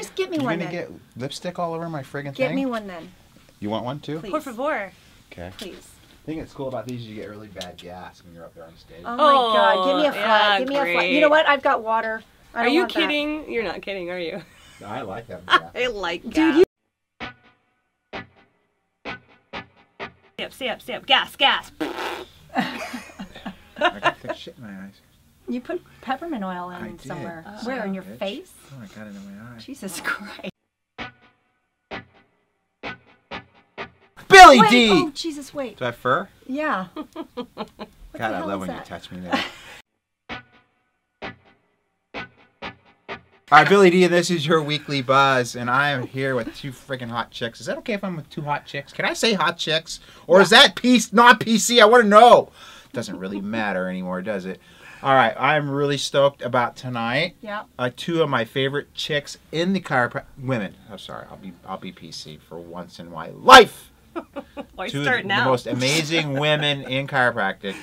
Just get me one then. You're gonna get lipstick all over my friggin' thing? Get me one then. You want one too? Please. Por favor. Okay. Please. The thing that's cool about these is you get really bad gas when you're up there on stage. Oh my God! Give me a flat. Yeah, Give me a flat. great. You know what? I've got water. Are you kidding? You're not kidding, are you? No, I like that gas. I like gas. Dude, you. Stay up. Gas. I got thick shit in my eyes. You put peppermint oil I in did. somewhere. Oh, Where? In your bitch. face? Oh, I got it in my eye. Jesus Christ. Billy Wait, D! oh, Jesus, wait. Is that fur? Yeah. God, the I hell love is when you that? touch me there. All right, Billy D, and this is your weekly buzz, and I am here with two freaking hot chicks. Is that okay if I'm with two hot chicks? Can I say hot chicks, or is that not PC? I want to know. Doesn't really matter anymore, does it? All right, I'm really stoked about tonight. Yeah. Two of my favorite chicks in the chiropractic women. I'm sorry, I'll be PC for once in my life. Why Two start of now? the most amazing women in chiropractic.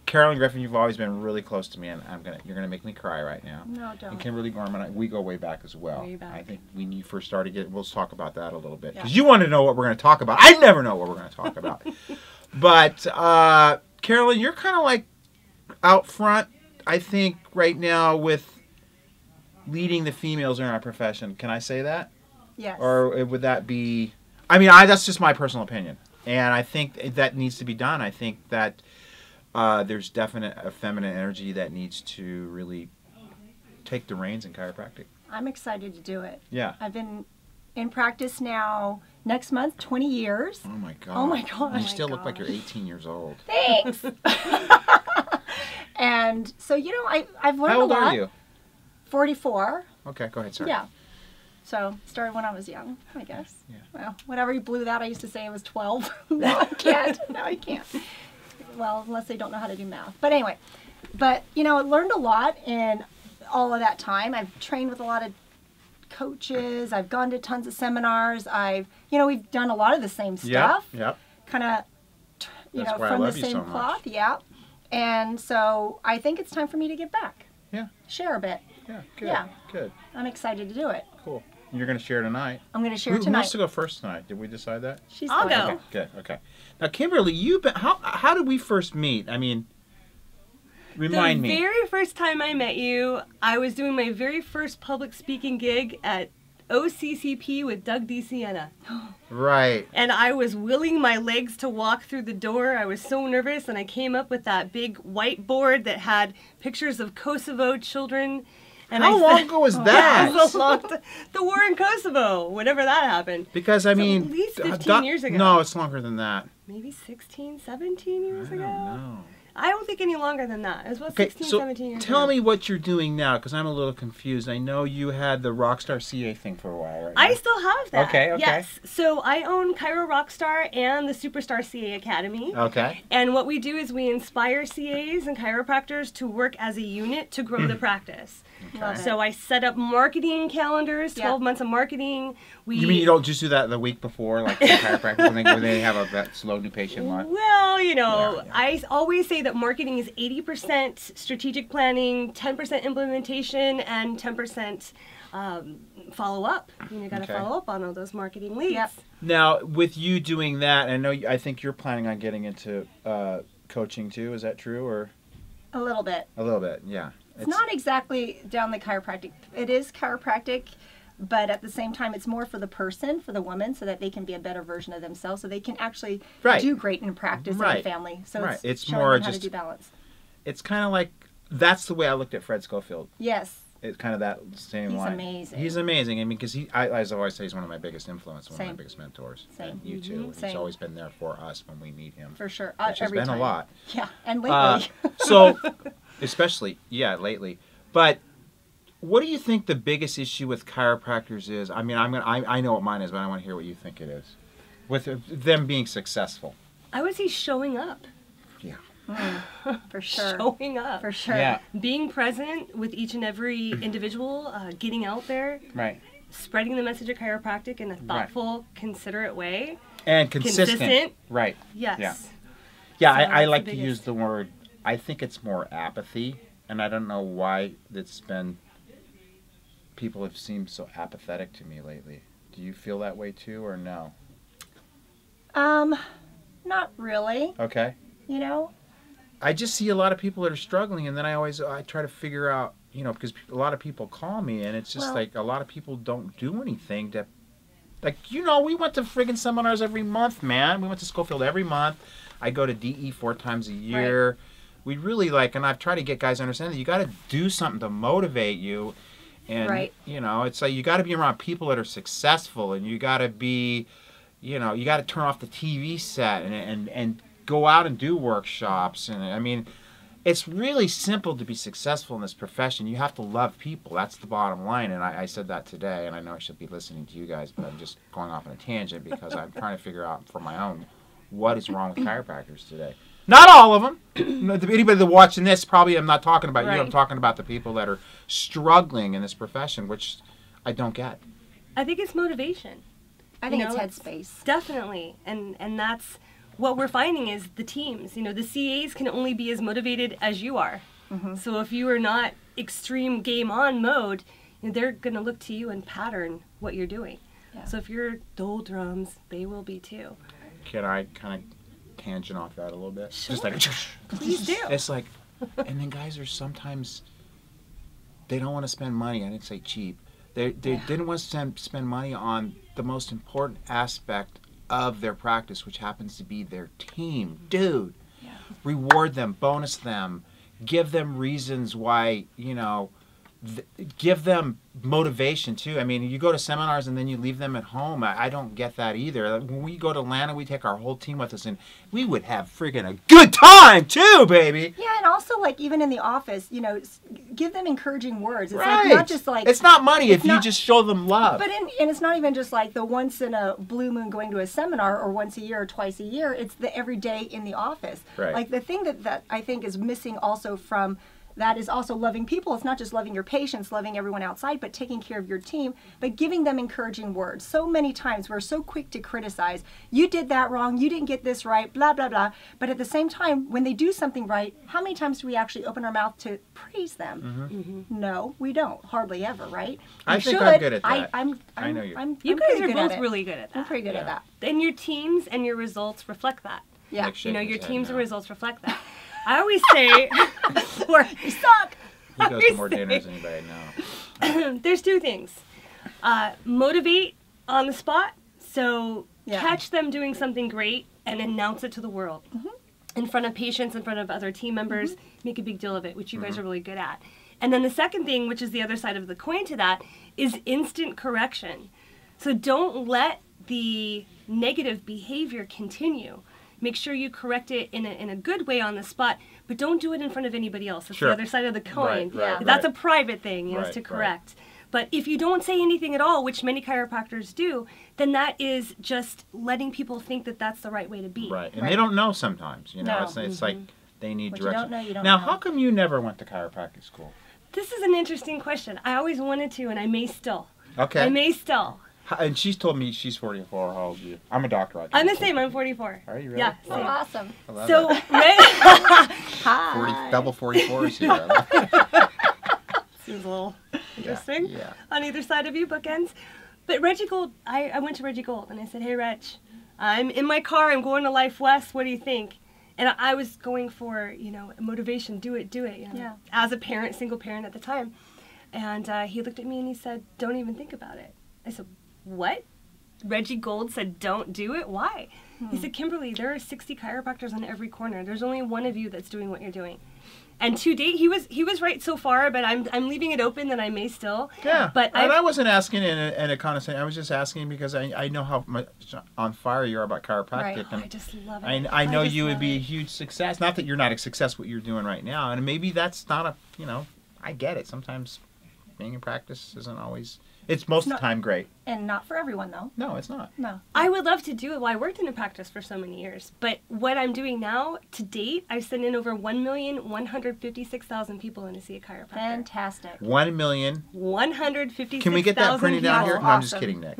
Carolyn Griffin, you've always been really close to me, and you're gonna make me cry right now. No, don't. And Kimberly Goreham, we go way back as well. Way back. I think when you first started, we'll talk about that a little bit because Yeah. you want to know what we're gonna talk about. I never know what we're gonna talk about. But Carolyn, you're kind of like out front, I think, right now with leading the females in our profession. Can I say that? Yes. Or would that be... I mean, that's just my personal opinion. And I think that needs to be done. I think that there's definite a feminine energy that needs to really take the reins in chiropractic. I'm excited to do it. Yeah. I've been in practice now, next month, 20 years. Oh, my God. Oh, my God. You still look like you're 18 years old. Thanks. And so, you know, I've learned How old a lot. are you? 44. Okay, go ahead, sorry. Yeah. So, started when I was young, I guess. Yeah. Well, whenever you blew that, I used to say I was 12. No, I can't. No, I can't. Well, unless they don't know how to do math. But anyway, you know, I learned a lot in all of that time. I've trained with a lot of coaches. I've gone to tons of seminars. We've done a lot of the same stuff. Yep. Kind of, That's why I from the love you same so much. cloth. Yeah. And so I think it's time for me to give back. Yeah. Share a bit. Yeah, good. Yeah. Good. I'm excited to do it. Cool. You're going to share tonight. I'm going to share Who tonight. wants to go first tonight? Did we decide that? I'll going. go. Okay, good. Okay. Now, Kimberly, how did we first meet? I mean, remind me. The very first time I met you, I was doing my very first public speaking gig at OCCP with Doug DeSiena. Right. And I was willing my legs to walk through the door. I was so nervous, and I came up with that big whiteboard that had pictures of Kosovo children. And How long ago was that? It was a long the war in Kosovo, whenever that happened. Because, I mean... at least 15 years ago. No, it's longer than that. Maybe 16, 17 years ago? No. I don't think any longer than that. It was about Okay, 16, so 17 years tell ago. me what you're doing now, because I'm a little confused. I know you had the Rockstar CA thing for a while, right? I now. still have that. Okay. Yes. So I own Chiro Rockstar and the Superstar CA Academy. Okay. And what we do is we inspire CAs and chiropractors to work as a unit to grow the practice. Love it. So I set up marketing calendars, 12 Yeah. months of marketing. You mean you don't just do that the week before, like the chiropractor, when they have that slow new patient month? Well, you know, Yeah. I always say that marketing is 80% strategic planning, 10% implementation, and 10% follow-up. You got to Okay. follow up on all those marketing leads. Yep. Now, with you doing that, I think you're planning on getting into coaching too. Is that true, or A little bit. a little bit? Yeah. It's not exactly down the chiropractic. It is chiropractic, but at the same time, it's more for the person, for the woman, so that they can be a better version of themselves, so they can actually Right. do great in practice Right. and family. So Right. It's showing more them how just- to do balance. It's kind of like that's the way I looked at Fred Schofield. Yes. It's kind of that same He's line. amazing. He's amazing. I mean, because as I always say, he's one of my biggest influences, one of Same. my biggest mentors. Same. And you too. He's Same. always been there for us when we meet him. For sure. Which has Every been time. a lot. Yeah, and lately. So, especially, lately. But what do you think the biggest issue with chiropractors is? I mean, I know what mine is, but I want to hear what you think it is. With them being successful. I would say showing up. Yeah. for sure. Showing up. For sure. Yeah. Being present with each and every individual, getting out there, Right. spreading the message of chiropractic in a thoughtful, considerate way. And consistent. Consistent. Right. Yes. Yeah. Yeah, So I that's like the to use biggest. the word, I think it's more apathy, and I don't know why it's been people have seemed so apathetic to me lately. Do you feel that way too, or no? Not really. Okay. You know? I just see a lot of people that are struggling, and then I try to figure out, you know, because a lot of people call me, and it's just like a lot of people don't do anything to, like, you know, we went to friggin' seminars every month, man. We went to Schofield every month. I go to DE 4 times a year. Right. We really and I've tried to get guys to understand that you got to do something to motivate you, and you know, it's like you got to be around people that are successful, and you got to be, you know, you got to turn off the TV set and go out and do workshops. And I mean, it's really simple to be successful in this profession. You have to love people. That's the bottom line. And I said that today, and I know I should be listening to you guys, but I'm just going off on a tangent because I'm trying to figure out for my own what is wrong with chiropractors today. Not all of them. Anybody that's watching this, probably I'm not talking about you. I'm talking about the people that are struggling in this profession, which I don't get. I think it's motivation. I think it's headspace. Definitely. And that's what we're finding is the teams. You know, the CAs can only be as motivated as you are. Mm-hmm. So if you are not extreme game on mode, you know, they're going to look to you and pattern what you're doing. Yeah. So if you're doldrums, they will be too. Can I kind of tangent off that a little bit? Sure. Just like, please do. It's like, and then guys are sometimes, they don't want to spend money. I didn't say cheap. They didn't want to spend money on the most important aspect of their practice, which happens to be their team. Dude, reward them, bonus them, give them reasons why, you know, give them motivation too. I mean, you go to seminars and then you leave them at home. I don't get that either. When we go to Atlanta, we take our whole team with us, and we would have friggin' a good time too, baby. Yeah, and also like even in the office, you know, give them encouraging words. It's right. like not just like it's not money if you just show them love. But and it's not even just like the once in a blue moon going to a seminar or once a year or twice a year. It's the everyday in the office. Right. Like the thing that I think is missing also from that is also loving people. It's not just loving your patients, loving everyone outside, but taking care of your team, but giving them encouraging words. So many times we're so quick to criticize. You did that wrong. You didn't get this right, blah, blah, blah. But at the same time, when they do something right, how many times do we actually open our mouth to praise them? Mm-hmm. Mm-hmm. No, we don't. Hardly ever, right? I think I'm good at that. I know you. You guys are both really good at that. I'm pretty good at that. And your teams and your results reflect that. Yeah. You know, your teams and results reflect that. I always say, you suck. He goes to more dinners than anybody knows. There's two things. Motivate on the spot. So catch them doing something great and announce it to the world. Mm-hmm. In front of patients, in front of other team members. Mm-hmm. Make a big deal of it, which you guys are really good at. And then the second thing, which is the other side of the coin to that, is instant correction. So don't let the negative behavior continue. Make sure you correct it in a good way on the spot, but don't do it in front of anybody else. That's the other side of the coin. That's a private thing, you know, is to correct. But if you don't say anything at all, which many chiropractors do, then that is just letting people think that that's the right way to be. Right, and they don't know sometimes. You know, it's like they need direction. You don't know. Now, how come you never went to chiropractic school? This is an interesting question. I always wanted to, and I may still. Okay. I may still. And she's told me she's 44. How old are you? I'm a doctor. I'm the same. I'm 44. Are you really? Yeah. Oh, awesome. So, Hi. Double 44s here. Seems a little interesting on either side of you, bookends. But Reggie Gold, I went to Reggie Gold and I said, hey, Reg, I'm in my car. I'm going to Life West. What do you think? And I was going for, you know, motivation. Do it. You know, as a parent, single parent at the time. And he looked at me and he said, don't even think about it. I said, what? Reggie Gold said, don't do it? Why? He said, Kimberly, there are 60 chiropractors on every corner. There's only one of you that's doing what you're doing. And to date, he was right so far, but I'm leaving it open that I may still. Yeah, but I wasn't asking in a condescending. I was just asking because I know how much on fire you are about chiropractic. Right. And I just love it. I know you would be a huge success. Not that you're not a success what you're doing right now, and maybe that's not a, you know, I get it. Sometimes being in practice isn't always. It's most of the time great. And not for everyone, though. No, it's not. No. I would love to do it. Well, I worked in a practice for so many years. But what I'm doing now, to date, I've sent in over 1,156,000 people in to see a chiropractor. Fantastic. 1,156,000. Can we get that printed down here? Awesome. No, I'm just kidding, Nick.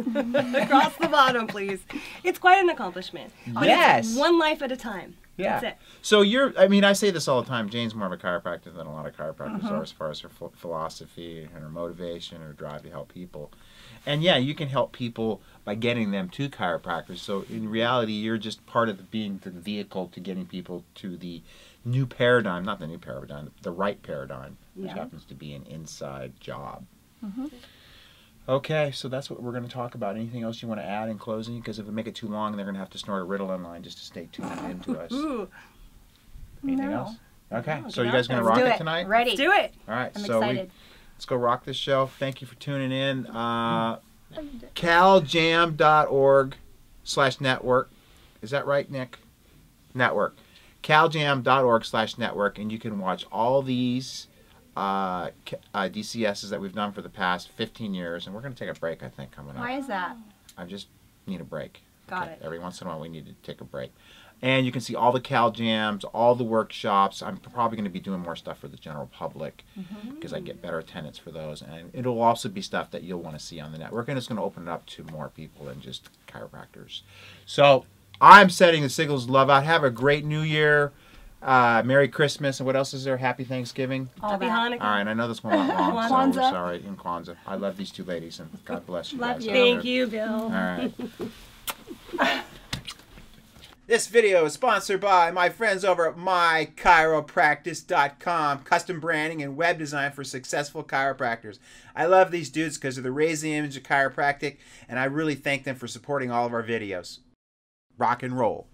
Across the bottom, please. It's quite an accomplishment. But yes. it's one life at a time. Yeah. That's it. So I mean, I say this all the time. Jane's more of a chiropractor than a lot of chiropractors are as far as her philosophy and her motivation and her drive to help people. And yeah, you can help people by getting them to chiropractors. So in reality, you're just part of being the vehicle to getting people to the new paradigm, not the new paradigm, the right paradigm, which happens to be an inside job. Okay, so that's what we're going to talk about. Anything else you want to add in closing? Because if we make it too long, they're going to have to snort a Ritalin line just to stay tuned into us. Ooh. Anything else? Okay, No, so you get guys out going to there. rock Let's do it tonight? Ready. Let's do it. All right, I'm so excited. let's go rock this show. Thank you for tuning in. caljam.org/network. Is that right, Nick? Network. caljam.org/network, and you can watch all these DCSs that we've done for the past 15 years, and we're going to take a break, I think, coming up. Why is that? I just need a break. Got it. Every once in a while we need to take a break. And you can see all the Cal Jams, all the workshops. I'm probably going to be doing more stuff for the general public because I get better attendance for those. And it'll also be stuff that you'll want to see on the network, and it's going to open it up to more people than just chiropractors. So I'm sending the signals of love out. Have a great New Year. Merry Christmas, and what else is there? Happy Thanksgiving. Happy Hanukkah. All right, I know this one went long, so Kwanzaa. we're sorry. In Kwanzaa. I love these two ladies, and God bless you Love guys. you. Thank you, Bill. All right. This video is sponsored by my friends over at mychiropractic.com, custom branding and web design for successful chiropractors. I love these dudes because they're raising the image of chiropractic, and I really thank them for supporting all of our videos. Rock and roll.